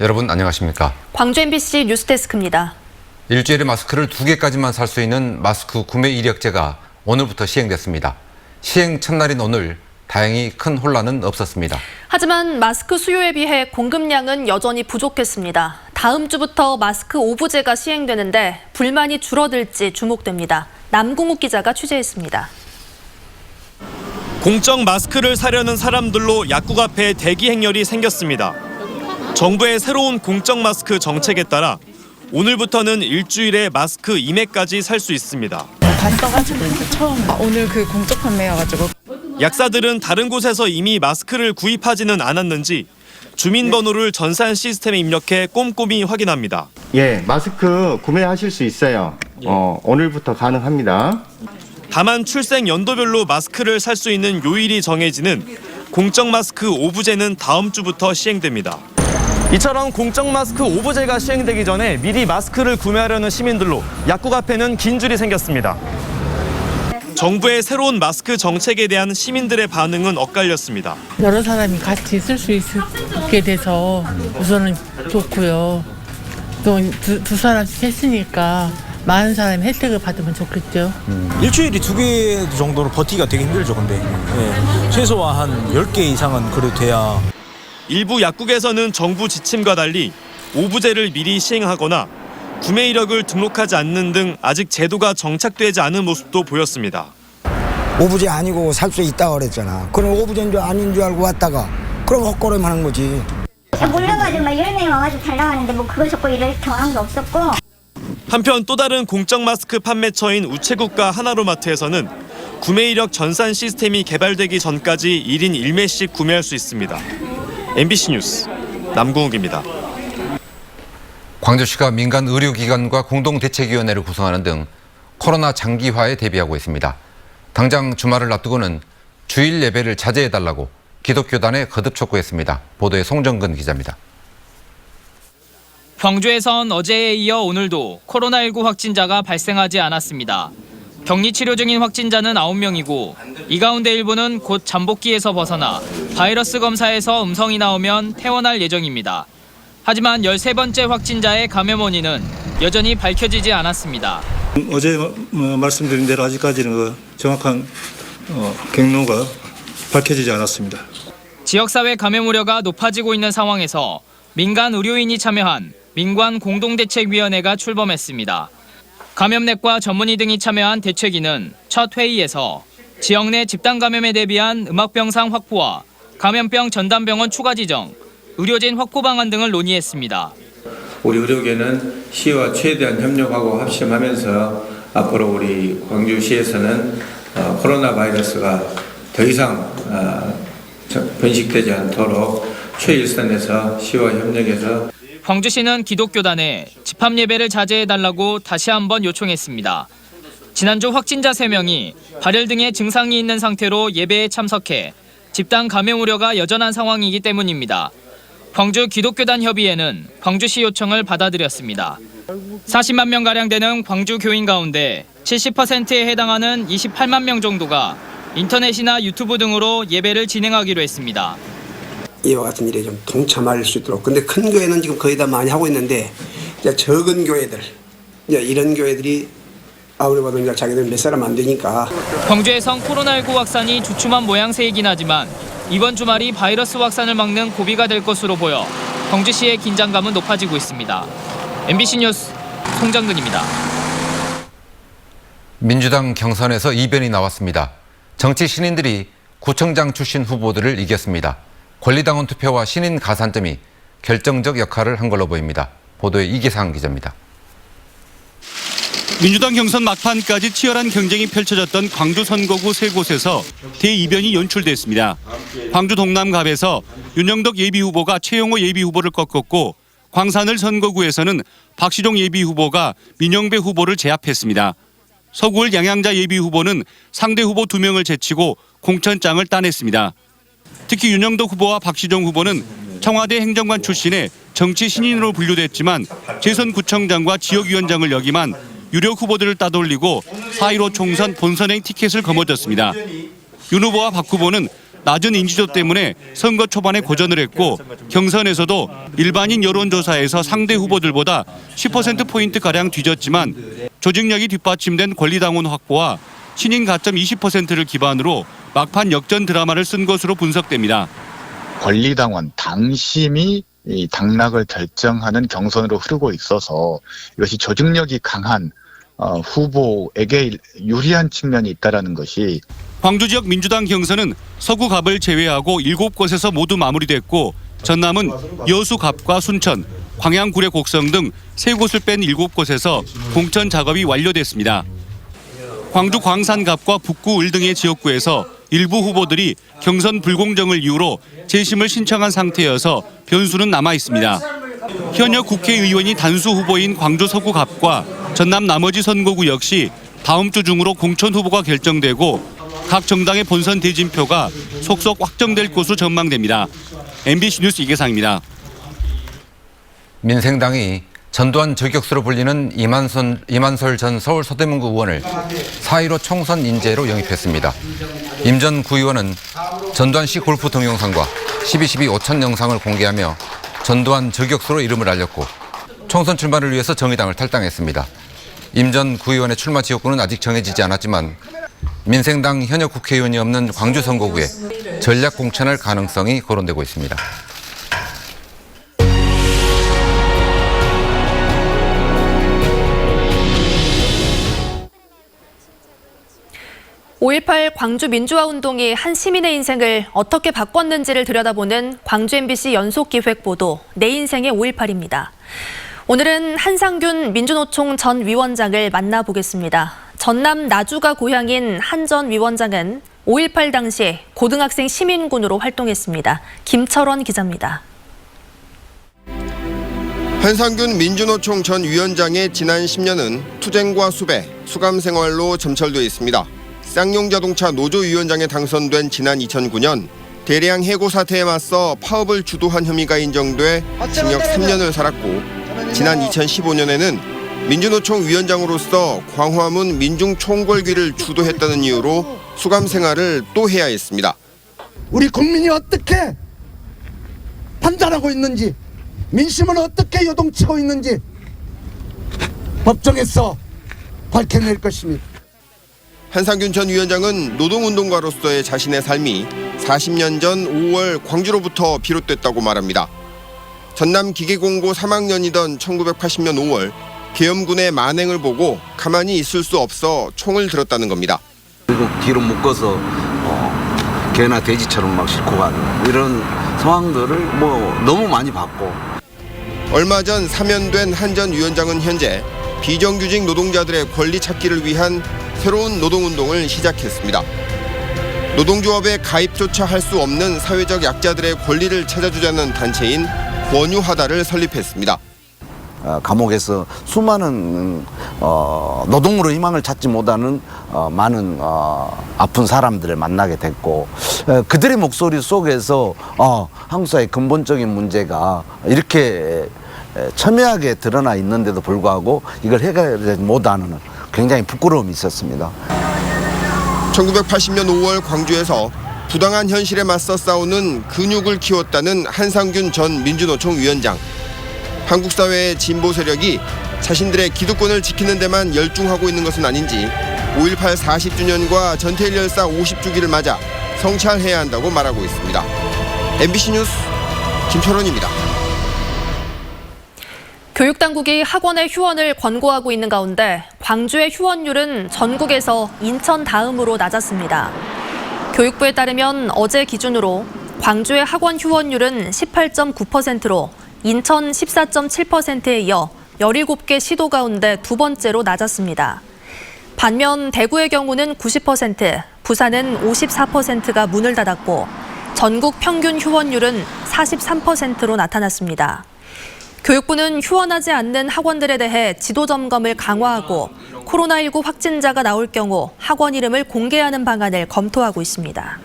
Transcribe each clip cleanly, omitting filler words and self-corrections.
여러분 안녕하십니까? 광주 MBC 뉴스데스크입니다. 일주일에 마스크를 2개까지만 살 수 있는 마스크 구매 이력제가 오늘부터 시행됐습니다. 시행 첫날인 오늘 다행히 큰 혼란은 없었습니다. 하지만 마스크 수요에 비해 공급량은 여전히 부족했습니다. 다음 주부터 마스크 오부제가 시행되는데 불만이 줄어들지 주목됩니다. 남궁욱 기자가 취재했습니다. 공적 마스크를 사려는 사람들로 약국 앞에 대기 행렬이 생겼습니다. 정부의 새로운 공적 마스크 정책에 따라 오늘부터는 일주일에 마스크 2매까지 살 수 있습니다. 다 써가지고 이제 처음 오늘 그 공적 판매여가지고. 약사들은 다른 곳에서 이미 마스크를 구입하지는 않았는지 주민번호를 전산 시스템에 입력해 꼼꼼히 확인합니다. 예, 마스크 구매하실 수 있어요. 오늘부터 가능합니다. 다만 출생 연도별로 마스크를 살 수 있는 요일이 정해지는 공적 마스크 오부제는 다음 주부터 시행됩니다. 이처럼 공적 마스크 오부제가 시행되기 전에 미리 마스크를 구매하려는 시민들로 약국 앞에는 긴 줄이 생겼습니다. 정부의 새로운 마스크 정책에 대한 시민들의 반응은 엇갈렸습니다. 여러 사람이 같이 쓸 수 있게 돼서 우선은 좋고요. 또 두 사람씩 했으니까 많은 사람이 혜택을 받으면 좋겠죠. 일주일이 2개 정도로 버티기가 되게 힘들죠. 근데 최소한 한 10개 이상은 그래도 돼야. 일부 약국에서는 정부 지침과 달리 오부제를 미리 시행하거나 구매 이력을 등록하지 않는 등 아직 제도가 정착되지 않은 모습도 보였습니다. 오부제 아니고 살 수 있다고 그랬잖아. 그럼 오부제인 줄 아닌 줄 알고 왔다가 그럼 헛걸음 하는 거지. 몰라가지고 막 10명이 와가지고 달라고 하는데 뭐 그거 적고 이럴 경향도 없었고. 한편 또 다른 공적 마스크 판매처인 우체국과 하나로마트에서는 구매 이력 전산 시스템이 개발되기 전까지 1인 1매씩 구매할 수 있습니다. MBC 뉴스 남궁욱입니다. 광주시가 민간 의료기관과 공동대책위원회를 구성하는 등 코로나 장기화에 대비하고 있습니다. 당장 주말을 앞두고는 주일 예배를 자제해달라고 기독교단에 거듭 촉구했습니다. 보도에 송정근 기자입니다. 광주에선 어제에 이어 오늘도 코로나19 확진자가 발생하지 않았습니다. 격리 치료 중인 확진자는 9명이고 이 가운데 일부는 곧 잠복기에서 벗어나 바이러스 검사에서 음성이 나오면 퇴원할 예정입니다. 하지만 13번째 확진자의 감염 원인은 여전히 밝혀지지 않았습니다. 어제 말씀드린 대로 아직까지는 정확한 경로가 밝혀지지 않았습니다. 지역사회 감염 우려가 높아지고 있는 상황에서 민간 의료인이 참여한 민관 공동대책위원회가 출범했습니다. 감염내과 전문의 등이 참여한 대책위는 첫 회의에서 지역 내 집단 감염에 대비한 음압병상 확보와 감염병 전담병원 추가 지정, 의료진 확보 방안 등을 논의했습니다. 우리 의료계는 시와 최대한 협력하고 합심하면서 앞으로 우리 광주시에서는 코로나 바이러스가 더 이상 번식되지 않도록 최일선에서 시와 협력해서 광주시는 기독교단에 집합예배를 자제해달라고 다시 한번 요청했습니다. 지난주 확진자 3명이 발열 등의 증상이 있는 상태로 예배에 참석해 집단 감염 우려가 여전한 상황이기 때문입니다. 광주 기독교단 협의회는 광주시 요청을 받아들였습니다. 40만 명가량 되는 광주 교인 가운데 70%에 해당하는 28만 명 정도가 인터넷이나 유튜브 등으로 예배를 진행하기로 했습니다. 이와 같은 일에 좀 동참할 수 있도록. 근데 큰 교회는 지금 거의 다 많이 하고 있는데 이제 적은 교회들, 이제 이런 교회들이 아무래도 이제 자기들 몇 사람 안 되니까. 광주에선 코로나19 확산이 주춤한 모양새이긴 하지만 이번 주말이 바이러스 확산을 막는 고비가 될 것으로 보여 광주시의 긴장감은 높아지고 있습니다. MBC 뉴스 송정근입니다. 민주당 경선에서 이변이 나왔습니다. 정치 신인들이 구청장 출신 후보들을 이겼습니다. 권리당원 투표와 신인 가산점이 결정적 역할을 한 걸로 보입니다. 보도에 이기상 기자입니다. 민주당 경선 막판까지 치열한 경쟁이 펼쳐졌던 광주 선거구 3곳에서 대이변이 연출됐습니다. 광주 동남갑에서 윤영덕 예비후보가 최영호 예비후보를 꺾었고 광산을 선거구에서는 박시종 예비후보가 민영배 후보를 제압했습니다. 서구을 양양자 예비후보는 상대 후보 2명을 제치고 공천장을 따냈습니다. 특히 윤영덕 후보와 박시종 후보는 청와대 행정관 출신의 정치 신인으로 분류됐지만 재선구청장과 지역위원장을 역임한 유력 후보들을 따돌리고 4.15 총선 본선행 티켓을 거머쥐었습니다. 윤 후보와 박 후보는 낮은 인지도 때문에 선거 초반에 고전을 했고 경선에서도 일반인 여론조사에서 상대 후보들보다 10%포인트가량 뒤졌지만 조직력이 뒷받침된 권리당원 확보와 친인 가점 20%를 기반으로 막판 역전 드라마를 쓴 것으로 분석됩니다. 권리당원 당심이 이 당락을 결정하는 경선으로 흐르고 있어서 이것이 조직력이 강한 후보에게 유리한 측면이 있다는 것이. 광주 지역 민주당 경선은 서구갑을 제외하고 7곳에서 모두 마무리됐고 전남은 여수갑과 순천, 광양구례 곡성 등 3곳을 뺀 7곳에서 공천 작업이 완료됐습니다. 광주 광산갑과 북구 을 등의 지역구에서 일부 후보들이 경선 불공정을 이유로 재심을 신청한 상태여서 변수는 남아 있습니다. 현역 국회의원이 단수 후보인 광주 서구갑과 전남 나머지 선거구 역시 다음 주 중으로 공천 후보가 결정되고 각 정당의 본선 대진표가 속속 확정될 것으로 전망됩니다. MBC 뉴스 이계상입니다. 민생당이 전두환 저격수로 불리는 이만솔 전 서울 서대문구 의원을 4.15 총선 인재로 영입했습니다. 임 전 구의원은 전두환 씨 골프 동영상과 12.12 오찬 영상을 공개하며 전두환 저격수로 이름을 알렸고 총선 출마를 위해서 정의당을 탈당했습니다. 임 전 구의원의 출마 지역구는 아직 정해지지 않았지만 민생당 현역 국회의원이 없는 광주 선거구에 전략 공천할 가능성이 거론되고 있습니다. (5.18) 광주 민주화운동이 한 시민의 인생을 어떻게 바꿨는지를 들여다보는 광주 MBC 연속기획보도 내 인생의 5.18입니다. 오늘은 한상균 민주노총 전 위원장을 만나보겠습니다. 전남 나주가 고향인 한 전 위원장은 5.18 당시 고등학생 시민군으로 활동했습니다. 김철원 기자입니다. 한상균 민주노총 전 위원장의 지난 10년은 투쟁과 수배, 수감 생활로 점철돼 있습니다. 쌍용자동차 노조위원장에 당선된 지난 2009년 대량 해고 사태에 맞서 파업을 주도한 혐의가 인정돼 징역 3년을 살았고 지난 2015년에는 민주노총 위원장으로서 광화문 민중총궐기를 주도했다는 이유로 수감 생활을 또 해야 했습니다. 우리 국민이 어떻게 판단하고 있는지, 민심은 어떻게 요동치고 있는지 법정에서 밝혀낼 것입니다. 한상균 전 위원장은 노동운동가로서의 자신의 삶이 40년 전 5월 광주로부터 비롯됐다고 말합니다. 전남 기계공고 3학년이던 1980년 5월 계엄군의 만행을 보고 가만히 있을 수 없어 총을 들었다는 겁니다. 그리고 뒤로 묶어서 개나 돼지처럼 막 싣고 가는 이런 상황들을 너무 많이 봤고. 얼마 전 사면된 한 전 위원장은 현재 비정규직 노동자들의 권리 찾기를 위한 새로운 노동운동을 시작했습니다. 노동조합에 가입조차 할 수 없는 사회적 약자들의 권리를 찾아주자는 단체인 권유하다를 설립했습니다. 감옥에서 수많은 노동으로 희망을 찾지 못하는 많은 아픈 사람들을 만나게 됐고 그들의 목소리 속에서 한국 사회의 근본적인 문제가 이렇게 첨예하게 드러나 있는데도 불구하고 이걸 해결하지 못하는 굉장히 부끄러움이 있었습니다. 1980년 5월 광주에서 부당한 현실에 맞서 싸우는 근육을 키웠다는 한상균 전 민주노총 위원장. 한국 사회의 진보 세력이 자신들의 기득권을 지키는 데만 열중하고 있는 것은 아닌지 5.18 40주년과 전태일 열사 50주기를 맞아 성찰해야 한다고 말하고 있습니다. MBC 뉴스 김철원입니다. 교육당국이 학원의 휴원을 권고하고 있는 가운데 광주의 휴원율은 전국에서 인천 다음으로 낮았습니다. 교육부에 따르면 어제 기준으로 광주의 학원 휴원율은 18.9%로 인천 14.7%에 이어 17개 시도 가운데 두 번째로 낮았습니다. 반면 대구의 경우는 90%, 부산은 54%가 문을 닫았고 전국 평균 휴원율은 43%로 나타났습니다. 교육부는 휴원하지 않는 학원들에 대해 지도 점검을 강화하고 코로나19 확진자가 나올 경우 학원 이름을 공개하는 방안을 검토하고 있습니다.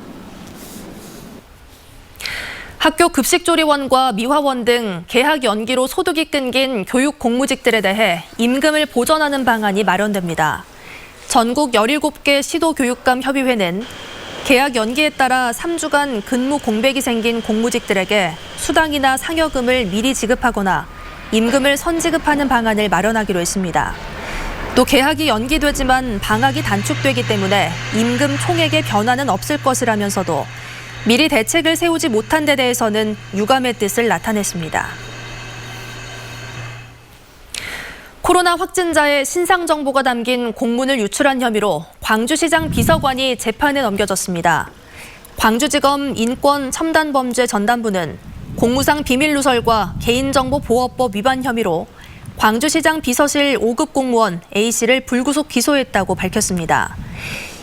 학교 급식조리원과 미화원 등 개학 연기로 소득이 끊긴 교육 공무직들에 대해 임금을 보전하는 방안이 마련됩니다. 전국 17개 시도교육감 협의회는 계약 연기에 따라 3주간 근무 공백이 생긴 공무직들에게 수당이나 상여금을 미리 지급하거나 임금을 선지급하는 방안을 마련하기로 했습니다. 또 계약이 연기되지만 방학이 단축되기 때문에 임금 총액의 변화는 없을 것이라면서도 미리 대책을 세우지 못한 데 대해서는 유감의 뜻을 나타냈습니다. 코로나 확진자의 신상 정보가 담긴 공문을 유출한 혐의로 광주시장 비서관이 재판에 넘겨졌습니다. 광주지검 인권첨단범죄 전담부는 공무상 비밀누설과 개인정보보호법 위반 혐의로 광주시장 비서실 5급 공무원 A씨를 불구속 기소했다고 밝혔습니다.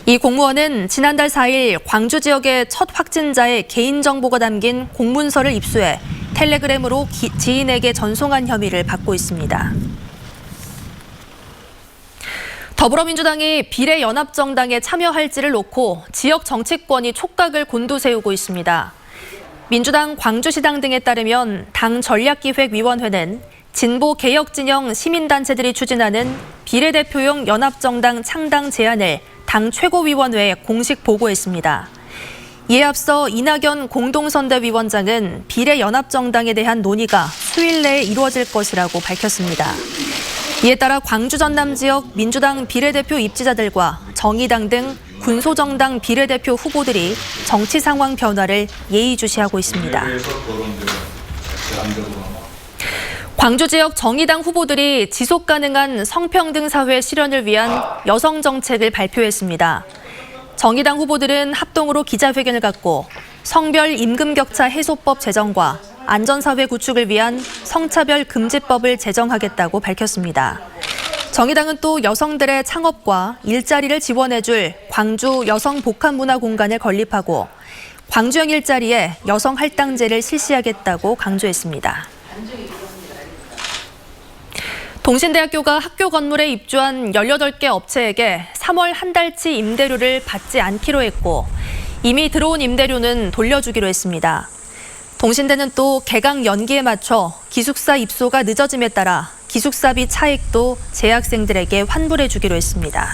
이 공무원은 지난달 4일 광주 지역의 첫 확진자의 개인정보가 담긴 공문서를 입수해 텔레그램으로 지인에게 전송한 혐의를 받고 있습니다. 더불어민주당이 비례연합정당에 참여할지를 놓고 지역 정치권이 촉각을 곤두세우고 있습니다. 민주당 광주시당 등에 따르면 당 전략기획위원회는 진보개혁진영 시민단체들이 추진하는 비례대표용 연합정당 창당 제안을 당 최고위원회에 공식 보고했습니다. 이에 앞서 이낙연 공동선대위원장은 비례연합정당에 대한 논의가 수일 내에 이루어질 것이라고 밝혔습니다. 이에 따라 광주 전남 지역 민주당 비례대표 입지자들과 정의당 등 군소정당 비례대표 후보들이 정치 상황 변화를 예의주시하고 있습니다. 광주 지역 정의당 후보들이 지속 가능한 성평등 사회 실현을 위한 여성 정책을 발표했습니다. 정의당 후보들은 합동으로 기자회견을 갖고 성별 임금 격차 해소법 제정과 안전사회 구축을 위한 성차별 금지법을 제정하겠다고 밝혔습니다. 정의당은 또 여성들의 창업과 일자리를 지원해줄 광주 여성복합문화공간을 건립하고 광주형 일자리에 여성 할당제를 실시하겠다고 강조했습니다. 동신대학교가 학교 건물에 입주한 18개 업체에게 3월 한 달치 임대료를 받지 않기로 했고 이미 들어온 임대료는 돌려주기로 했습니다. 동신대는 또 개강 연기에 맞춰 기숙사 입소가 늦어짐에 따라 기숙사비 차익도 재학생들에게 환불해 주기로 했습니다.